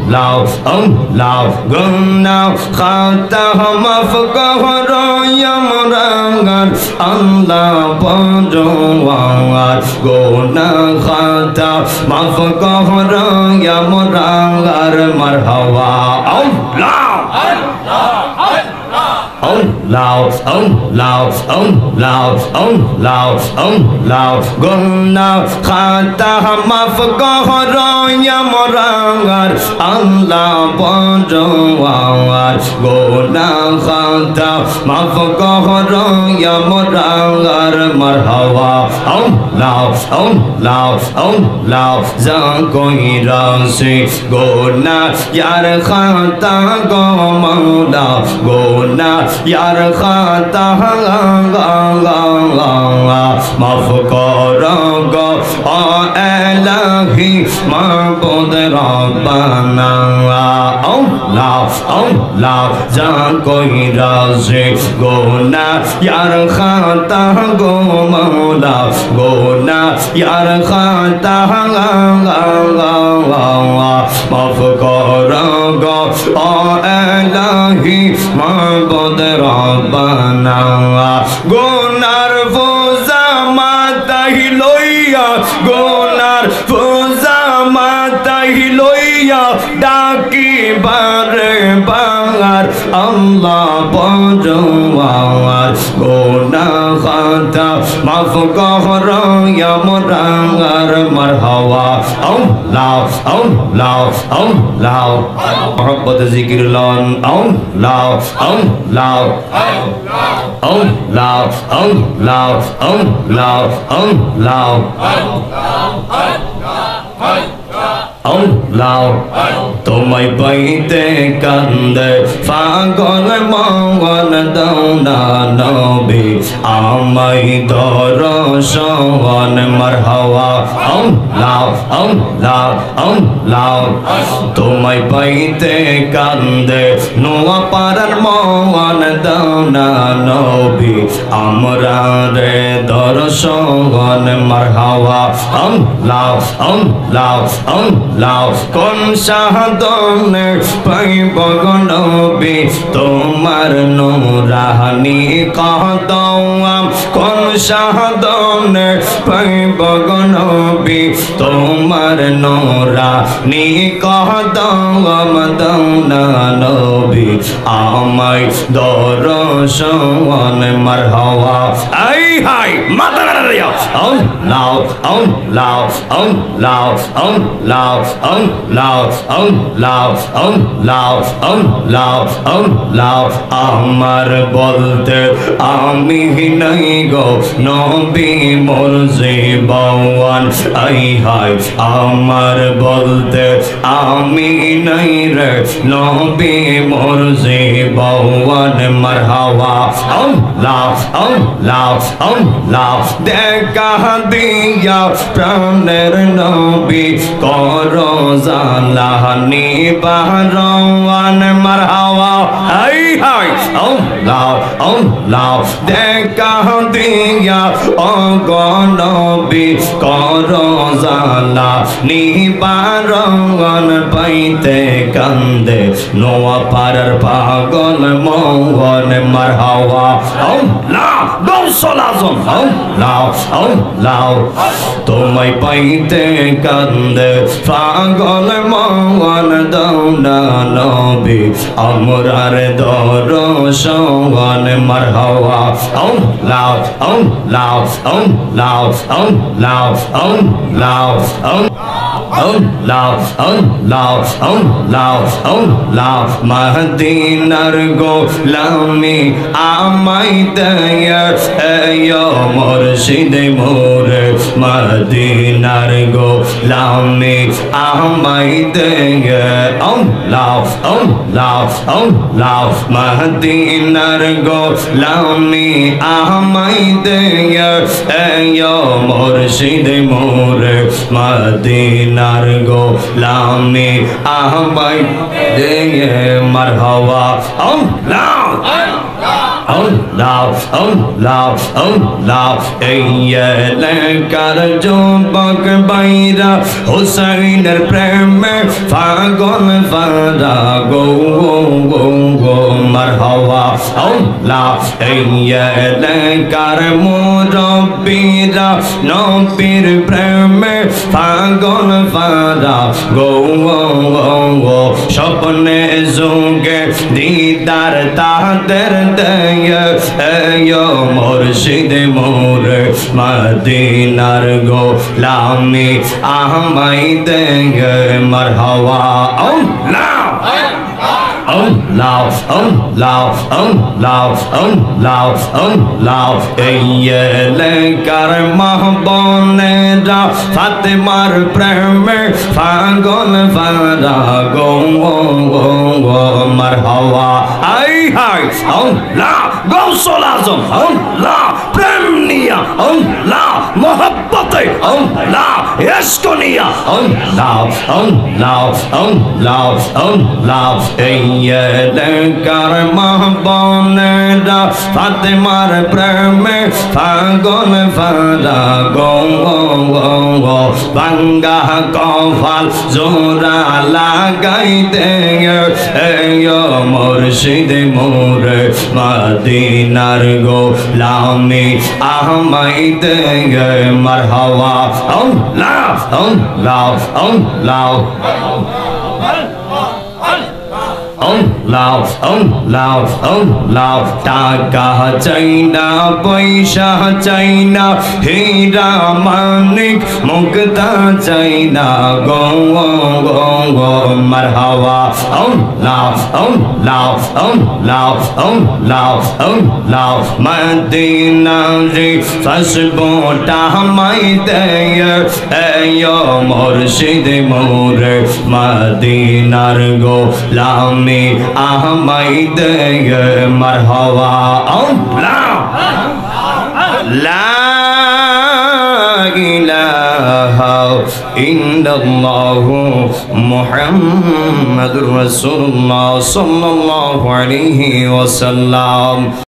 লাও গুনাহ খাতা মাফ করো আমরার আল্লাহ বড়ওয়ার গুনাহ খাতা মাফ করো আমরার মারহাবা আল্লাহ লাও গুনাহ খাতা মাফ করো আমরার আল্লাহ বড়ওয়ার গুনাহ খাতা মাফ করো আমরার মারহাবা লাও যা কইরাছে গুনাহ ইয়ার খাতা গো মাওলা গুনাহ यार खाता माफ करो गो ओ इलाही माबूद रब्बाना लाओ जा कोई राज़े गुनाह यार खाता गो मौला गुनाह यार खाता माफ करो गो ओ इलाही माबूद रब्बाना गुनार बोझा माथाয় লইয়া গুনার बोझा মাথা লইয়া ডাকি বারে বার আল্লাহ বড়ওয়ার গুনাহ খাতা মাফ করো আমরার মারহাবা লাও মোহাম্মদ জিকির লন লাও লাও তোমায় পাইতে কান্দে পাগল মন দৌনা নবী আমায় দর্শন মারহাবা লাও তোমায় পাইতে কান্দে নোয়া পারার মন দৌনা নবী আমরা রে দর্শন মারহাবা লাও কোন শাহাদনে পাইব গো নবী তোমার নূরানি কদম কোন শাহাদনে পাইব গো নবী তোমার নূরানি কদম দৌনা নবী আমায় দর্শন মারহাবা আই হাই মাথা নাড়িয়া লাও আমার বলতে আমি নাই গো নবী মোর জীবন আই হাই আমার বলতে আমি নাই রে নবী মোর জীবন মারহাবা লাও দেখা দিয়া প্রাণের নবী করো জালানি বাহরান মারহাবা হাই হাই লাও দেখা দিয়া ও গো নবী করো জালানি বাহরান পাইতে কান্দে নোয়া পারার পাগল মন মারহাবা গৌসুল আজম লাও তোমায় পাইতে কান্দে পাগল মন দৌনা নবী আমরার দর্শন মারহাবা লাও মদিনার গোলামি আমায় দয়া এয়ো মুর্শিদ মোর মদিনার গোলামি আমায় দয়া লাও মদিনার গোলামি আমায় দয়া এয়ো মুর্শিদ মোর মদিনার গোলামি আমায় দয়া মারহাবা আল্লাহ আল্লাহ আল্লাহ এই এলাকার যুবক বাইরা হুসাইনের প্রেমে পাগল ফারা গো গো গো মারহাবা আল্লাহ এই এলাকার মুরব্বিরা নবীর প্রেমে পাগল ফারা গো গো গো স্বপ্নে যোগে দিদার তাদের মুর্শিদ মোর মদিনার গোলামি আমায় দে মারহাবা আল্লাহ আল্লাহ আল্লাহ আল্লাহ আল্লাহ আল্লাহ এই এলাকার মাহবুনেরা ফাতেমার প্রেমে পাগল ফারা গো গো গো মারহাবা আই হাই আল্লাহ গৌসুল আজম আল্লাহ প্রেম নিয়া আল্লাহ মোহব্বতে আল্লাহ ইশক নিয়া আল্লাহ আল্লাহ আল্লাহ আল্লাহ এই এলাকার মাহবুনেরা ফাতেমার প্রেমে পাগল ফারা গো গো গো ভাঙ্গা কপাল জোড়া লাগাইতে মুর্শিদ মোর মদিনার গোলামি আমায় দে মারহাবা আল্লাহ আল্লাহ আল্লাহ আল্লাহ আল্লাহ আল্লাহ টাকা চাই না পয়সা চাই না হীরা মানিক মুক্তা চাই না গো গো গো মারহাবা আল্লাহ আল্লাহ আল্লাহ আল্লাহ আল্লাহ মদিনা রে ফসবোটা মাই দে মুর্শিদ মোর মদিনার গোলামি আমায় দে মারহাবা আল্লাহ লা ইলাহা ইল্লাল্লাহু মুহাম্মাদুর রাসূলুল্লাহ সাল্লাল্লাহু আলাইহি ওয়াসাল্লাম।